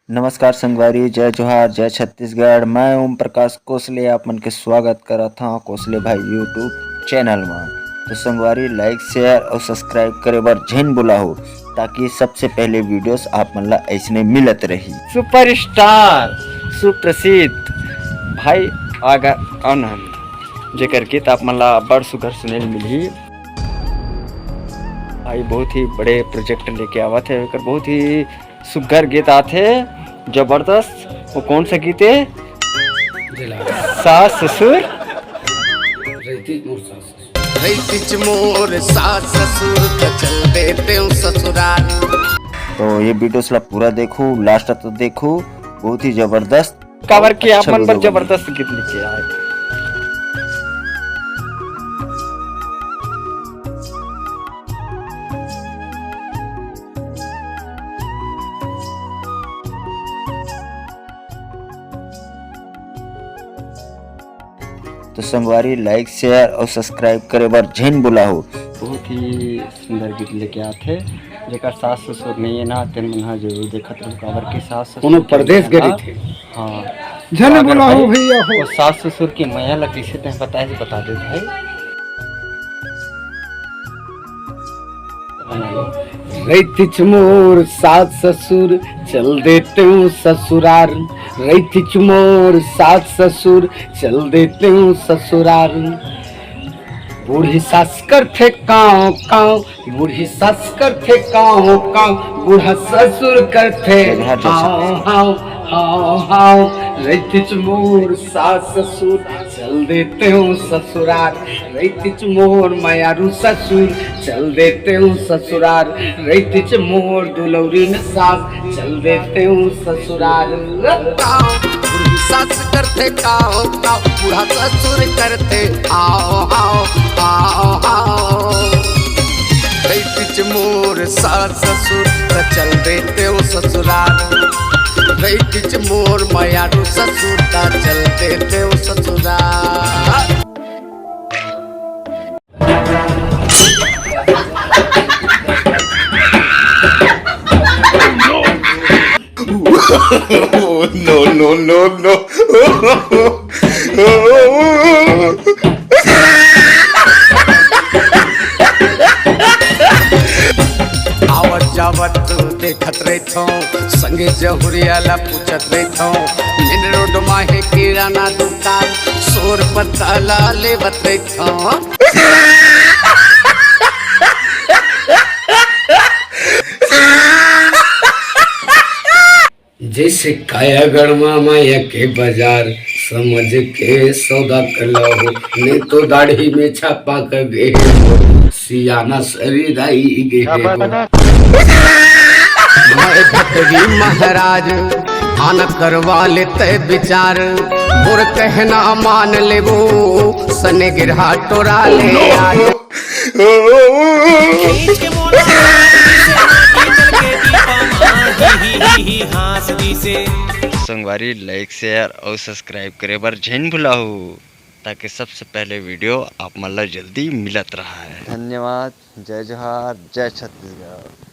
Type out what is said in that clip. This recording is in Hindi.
नमस्कार संगवारी, जय जोहार, जय छत्तीसगढ़। मैं ओम प्रकाश कोसले आप मन के स्वागत करत हूँ कोसले भाई यूट्यूब चैनल में। तो संगवारी लाइक शेयर और सब्सक्राइब करे बर झेन बुलाहो, ताकि सबसे पहले वीडियोस आप मन ला ऐसने मिलत रही। सुपरस्टार सुप्रसिद्ध भाई आगा कौन हम जेकर गीत आप मन ला बड़ सुघर सुनेल मिलही। भाई बहुत ही बड़े प्रोजेक्ट लेके आवत है, बहुत ही सुघर गीत आथे जबरदस्त। वो कौन सा गीत है? सास ससुर मोर सास ससुर चल देते ससुराल। तो ये वीडियोस ला पूरा देखो, लास्ट तक तो देखो, बहुत ही जबरदस्त कवर के आप मन पर जबरदस्त गीत लिखे आए। तो संगवारी लाइक शेयर और सब्सक्राइब करे बर झेन बुलाहो। बहुत ही सुंदर गीत लेके आथे, जेकर सास ससुर नहीं है ना तेन मन हा जरूर देखत रहो। काबर के सास ससुर कोनो परदेश गए थे। हां झेन बुलाहो भैया हो। वो सास ससुर की माया ला कैसे तय बता दे भाई। रैतिच मोर सास ससुर चल देते हूँ ससुराल। रैतिच मोर सास ससुर चल देते हूँ ससुराल। बूढ़ी सास करते काँव काँव, बूढ़ी सास करते काँव काँव, बूढ़ा ससुर करते हाव हाव हाव हाव। रैतिच मोर सास ससुर चल देते हूँ ससुराल। रैतिच मोर मायारू ससुर चल देते हूँ ससुराल। रैतिच मोर दुलौरी न सास चल देते हूँ ससुराल। बूढ़ी सास करते काओ काओ, बूढ़ा ससुर करते आओ आओ आओ आओ। रैतिच मोर सास ससुर चल देते हूँ ससुराल। रैतिच मोर मायारू ससुर चल देते हूँ ससुराल। no, no, no, no. आवत जावत देखत रहथो, संगे जहुरियाला पूछत रहथो। मेन रोड माहे किराना दुकान, सोर पताला लेवत रहथो। जैसे काया गरमा माया के बाजार, समझ के सौदा कर लो, नहीं तो दाढ़ी में छापा कर गे सियाना सरीदाई गे। महाराज आन करवा लेते विचार, बुर कहना मान ले वो सने गिरहा टोरा ले आए। संगवारी लाइक शेयर और सब्सक्राइब करे बर झेन भुलाहो, ताकि सबसे पहले वीडियो आप मन ला जल्दी मिलत रहा है। धन्यवाद। जय जोहार, जय छत्तीसगढ़।